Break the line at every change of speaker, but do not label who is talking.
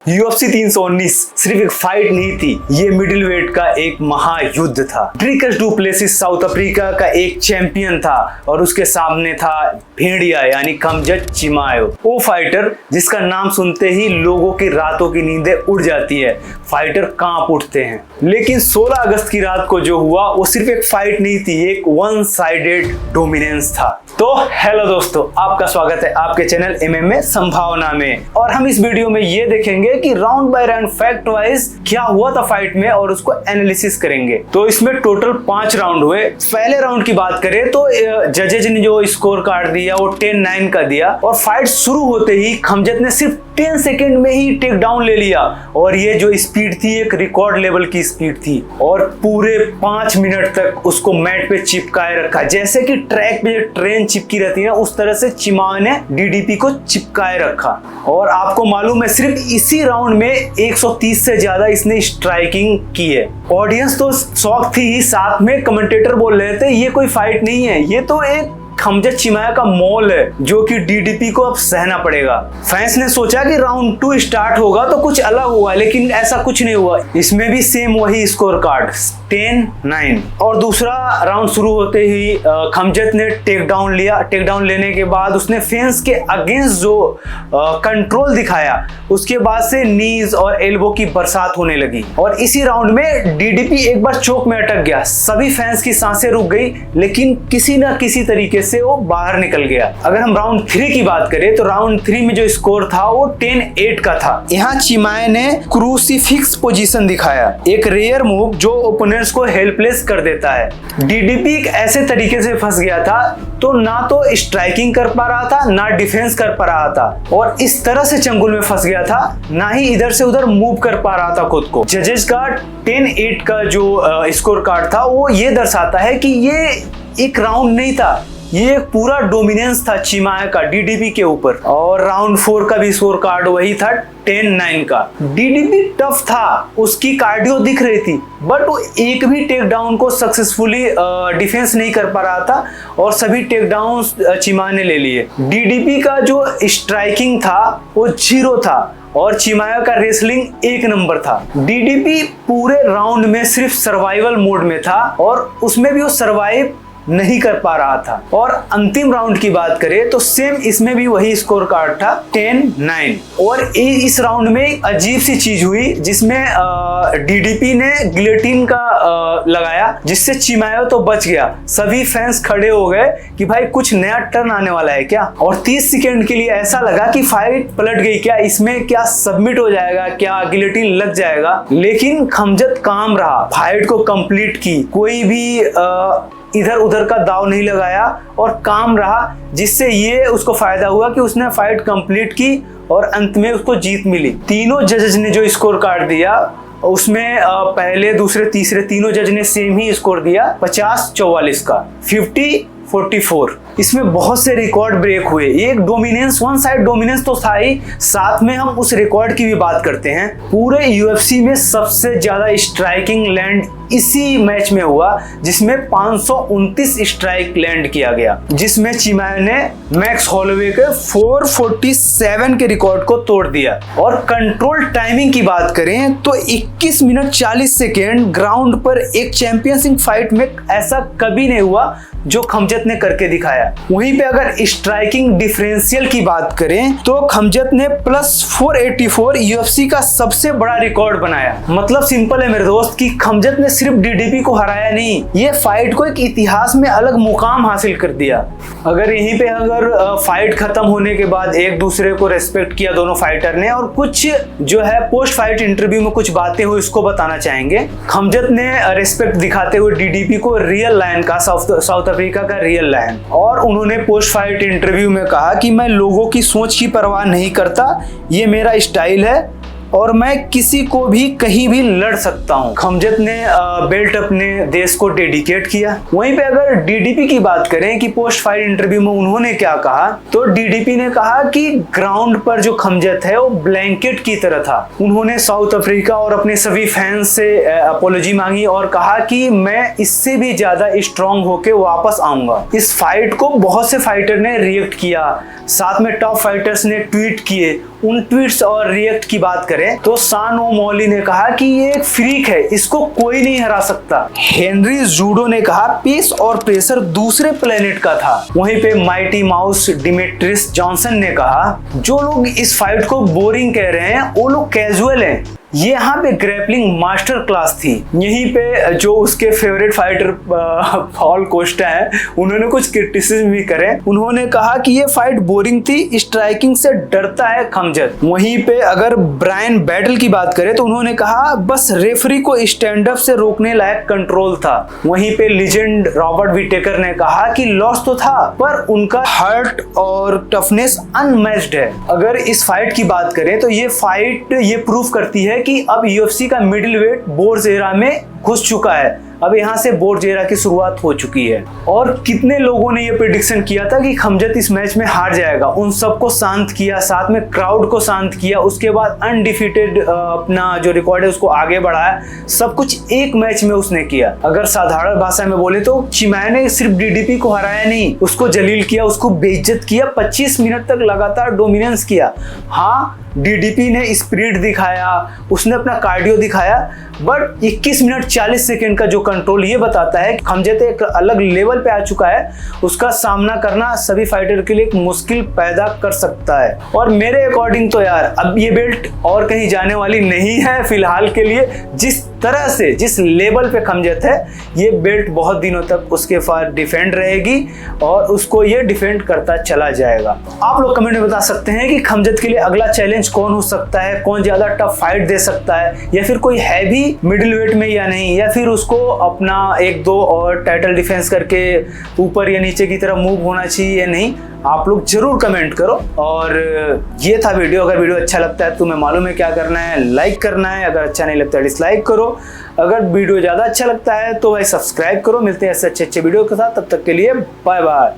UFC 319 सिर्फ एक fight नहीं थी, ये मिडिल वेट का एक महायुद्ध था। Dricus Du Plessis South Africa का एक चैंपियन था और उसके सामने था भेड़िया यानी खमजत चिमाएव, वो फाइटर जिसका नाम सुनते ही लोगों की रातों की नींदें उड़ जाती है, फाइटर कांप उठते हैं। लेकिन 16 अगस्त की रात को जो हुआ वो सिर्फ एक फाइट नहीं थी, एक वन साइडेड डोमिनेंस था। तो हेलो दोस्तों, आपका स्वागत है आपके चैनल MMA संभावना में, और हम इस वीडियो में ये देखेंगे कि round bye round fact wise क्या हुआ था फाइट में और उसको एनालिसिस करेंगे। तो इसमें टोटल 5 राउंड हुए। पहले राउंड की बात करें तो जजेज ने जो स्कोर कार्ड दिया वो 10-9 का दिया, और फाइट शुरू होते ही खमजत ने सिर्फ 10 सेकेंड में ही टेक डाउन ले लिया, और ये जो स्पीड थी एक रिकॉर्ड लेवल की स्पीड थी, और पूरे 5 मिनट तक उसको मैट पे चिपकाए रखा। जैसे कि ट्रैक पे ट्रेन चिपकी रहती है उस तरह से चिमाएव ने DDP को चिपकाए रखा। और आपको मालूम है सिर्फ इसी राउंड में 130 से ज्यादा इसने स्ट्राइकिंग की है। ऑडियंस तो शॉक थी ही, साथ में कमेंटेटर बोल रहे थे ये कोई फाइट नहीं है, ये तो एक खमजत चिमाएव का मॉल है जो कि DDP को अब सहना पड़ेगा। फैंस ने सोचा कि राउंड 2 स्टार्ट होगा तो कुछ अलग हुआ, लेकिन ऐसा कुछ नहीं हुआ। इसमें भी सेम वही स्कोर कार्ड 10-9। और दूसरा राउंड शुरू होते ही खमजत ने टेक डाउन लिया। टेक डाउन लेने के बाद उसने फैंस के अगेंस्ट जो कंट्रोल दिखाया, उसके बाद से नीज और एल्बो की बरसात होने लगी, और इसी राउंड में DDP एक बार चोक में अटक गया। सभी फैंस की सांसें रुक गई, लेकिन किसी ना किसी तरीके से वो बाहर निकल गया। अगर हम राउंड 3 की बात करें तो राउंड 3 में जो स्कोर था वो 10-8 का था। यहाँ चिमाएव ने क्रूसीफिक्स पोजीशन दिखाया, एक रेयर मूव जो ओपोनेंट्स को हेल्पलेस कर देता है। DDP एक ऐसे तरीके से फंस गया था, तो ना तो स्ट्राइकिंग कर पा रहा था ना डिफेंस कर पा रहा था, और इस तरह से चंगुल में फंस गया था, ना ही इधर से उधर मूव कर पा रहा था खुद को। जजेस का 10-8 का जो स्कोर कार्ड था वो ये दर्शाता है कि ये एक राउंड नहीं था, ये एक पूरा डोमिनेंस था चिमाएव का DDP के ऊपर। और राउंड 4 का भी स्कोर कार्ड वही था 10-9 का। DDP टफ था, उसकी कार्डियो दिख रही थी, बट वो एक भी टेक डाउन को सक्सेसफुली डिफेंस नहीं कर पा रहा था, और सभी टेक डाउन चिमाएव ने ले लिए। DDP का जो स्ट्राइकिंग था वो 0 था, और चिमाएव का रेसलिंग 1 नंबर था। DDP पूरे राउंड में सिर्फ सर्वाइवल मोड में था, और उसमें भी वो सर्वाइव नहीं कर पा रहा था। और अंतिम राउंड की बात करें तो सेम इसमें भी वही स्कोर कार्ड था 10-9। और इस राउंड में एक अजीब सी चीज हुई जिसमें DDP ने गिलेटिन का लगाया, जिससे चिमाएव तो बच गया। सभी फैंस खड़े हो गए कि भाई कुछ नया टर्न आने वाला है क्या, और 30 सेकेंड के लिए ऐसा लगा कि फाइट पलट गई, क्या इसमें क्या सबमिट हो जाएगा, क्या गिलेटिन लग जाएगा। लेकिन खमजत काम रहा, फाइट को कंप्लीट की, कोई भी इधर उधर का दाव नहीं लगाया और काम रहा, जिससे ये उसको फायदा हुआ कि उसने फाइट कंप्लीट की और अंत में उसको जीत मिली। तीनों जजेस ने जो स्कोर कार्ड दिया उसमें पहले दूसरे तीसरे तीनों जज ने सेम ही स्कोर दिया, 50-44 का, 50-44। इसमें बहुत से रिकॉर्ड ब्रेक हुए। एक डोमिनेंस, वन साइड डोमिनेंस तो था ही, साथ में हम उस रिकॉर्ड की भी बात करते हैं। पूरे UFC में सबसे ज्यादा स्ट्राइकिंग लैंड इसी मैच में हुआ, जिसमें 529 स्ट्राइक लैंड किया गया, जिसमें चिमाएव ने मैक्स हॉलोवे के 447 के रिकॉर्ड को तोड़ दिया। और कंट्रोल टाइमिंग की बात करें तो 21 मिनट 40 सेकेंड ग्राउंड पर एक चैंपियनशिप फाइट में ऐसा कभी नहीं हुआ जो खमजत ने करके दिखाया। वहीं पे अगर स्ट्राइकिंग डिफरेंशियल की बात करें तो खमजत ने +484 UFC का सबसे बड़ा रिकॉर्ड बनाया। मतलब सिंपल है मेरे दोस्त कि खमजत ने सिर्फ DDP को हराया नहीं, ये फाइट को एक इतिहास में अलग मुकाम हासिल कर दिया। अगर यहीं पे अगर फाइट खत्म होने के बाद एक दूसरे को रेस्पेक्ट किया दोनों फाइटर ने, और कुछ जो है पोस्ट फाइट इंटरव्यू में कुछ बातें हुई उसको बताना चाहेंगे। खमजत ने रेस्पेक्ट दिखाते हुए DDP को रियल लायन का, साउथ अफ्रीका का रियल लायन, और उन्होंने पोस्ट फाइट इंटरव्यू में कहा कि मैं लोगों की सोच की परवाह नहीं करता, ये मेरा स्टाइल है और मैं किसी को भी कहीं भी लड़ सकता हूं। खमजत ने बेल्ट अपने देश को डेडिकेट किया। वहीं पे अगर DDP की बात करें कि पोस्ट फाइट इंटरव्यू में उन्होंने क्या कहा, तो DDP ने कहा कि ग्राउंड पर जो खमजत है वो ब्लैंकेट की तरह था। उन्होंने साउथ अफ्रीका और अपने सभी फैंस से अपॉलॉजी मांगी और कहा कि मैं इससे भी ज्यादा स्ट्रांग होके वापस आऊंगा। इस फाइट को बहुत से फाइटर ने रिएक्ट किया, साथ में टॉप फाइटर्स ने ट्वीट किए उन ट्वीट्स और रिएक्ट की बात करें तो सान ओमोली ने कहा कि ये एक फ्रीक है, इसको कोई नहीं हरा सकता। हेनरी जूडो ने कहा पेस और प्रेशर दूसरे प्लेनेट का था। वहीं पे माइटी माउस डिमेट्रिस जॉनसन ने कहा जो लोग इस फाइट को बोरिंग कह रहे हैं वो लोग कैजुअल हैं, ये यहाँ पे ग्रैपलिंग मास्टर क्लास थी। यहीं पे जो उसके फेवरेट फाइटर पॉल कोस्टा है उन्होंने कुछ क्रिटिसिज्म भी करे। उन्होंने कहा कि ये फाइट बोरिंग थी, स्ट्राइकिंग से डरता है खमजत। वहीं पे अगर ब्रायन बैटल की बात करें तो उन्होंने कहा बस रेफरी को स्टैंड अप से रोकने लायक कंट्रोल था। वहीं पे लीजेंड रॉबर्ट विटेकर ने कहा कि लॉस तो था पर उनका हार्ट और टफनेस अनमैच्ड है। अगर इस फाइट की बात करें तो ये फाइट ये प्रूव करती है कि अब यूएफसी का मिडिल वेट बोर्ज एरा में घुस चुका है। अब यहाँ से बोर्ज एरा की शुरुआत हो चुकी है। और कितने लोगों ने ये प्रेडिक्शन किया था कि खमजत इस मैच में हार जाएगा, उन सबको शांत किया, साथ में क्राउड को शांत किया, उसके बाद अनडिफीटेड अपना जो रिकॉर्ड है उसको आगे बढ़ाया। सब कुछ एक मैच में उसने किया। अगर साधारण भाषा में बोले तो चिमाय ने सिर्फ डीडीपी को हराया नहीं, उसको जलील किया, उसको बेइज्जत किया, 25 मिनट तक लगातार डोमिनेंस किया। हाँ, डीडीपी ने स्पीड दिखाया, उसने अपना कार्डियो दिखाया, बट 21 मिनट 40 सेकंड का जो कंट्रोल ये बताता है कि खमजत एक अलग लेवल पे आ चुका है। उसका सामना करना सभी फाइटर के लिए एक मुश्किल पैदा कर सकता है। और मेरे अकॉर्डिंग तो यार अब ये बेल्ट और कहीं जाने वाली नहीं है फिलहाल के लिए। जिस तरह से जिस लेवल पे खमजत है ये बेल्ट बहुत दिनों तक उसके पास डिफेंड रहेगी और उसको ये डिफेंड करता चला जाएगा। आप लोग कमेंट में बता सकते हैं कि खमजत के लिए अगला चैलेंज कौन हो सकता है, कौन ज्यादा टफ फाइट दे सकता है, या फिर कोई है भी मिडिल वेट में या नहीं, या फिर उसको अपना 1-2 और टाइटल डिफेंस करके ऊपर या नीचे की तरफ मूव होना चाहिए या नहीं। आप लोग जरूर कमेंट करो। और ये था वीडियो। अगर वीडियो अच्छा लगता है तुम्हें मालूम है क्या करना है, लाइक करना है। अगर अच्छा नहीं लगता है डिसलाइक करो। अगर वीडियो ज़्यादा अच्छा लगता है तो भाई सब्सक्राइब करो। मिलते हैं ऐसे अच्छे वीडियो के साथ, तब तक के लिए बाय बाय।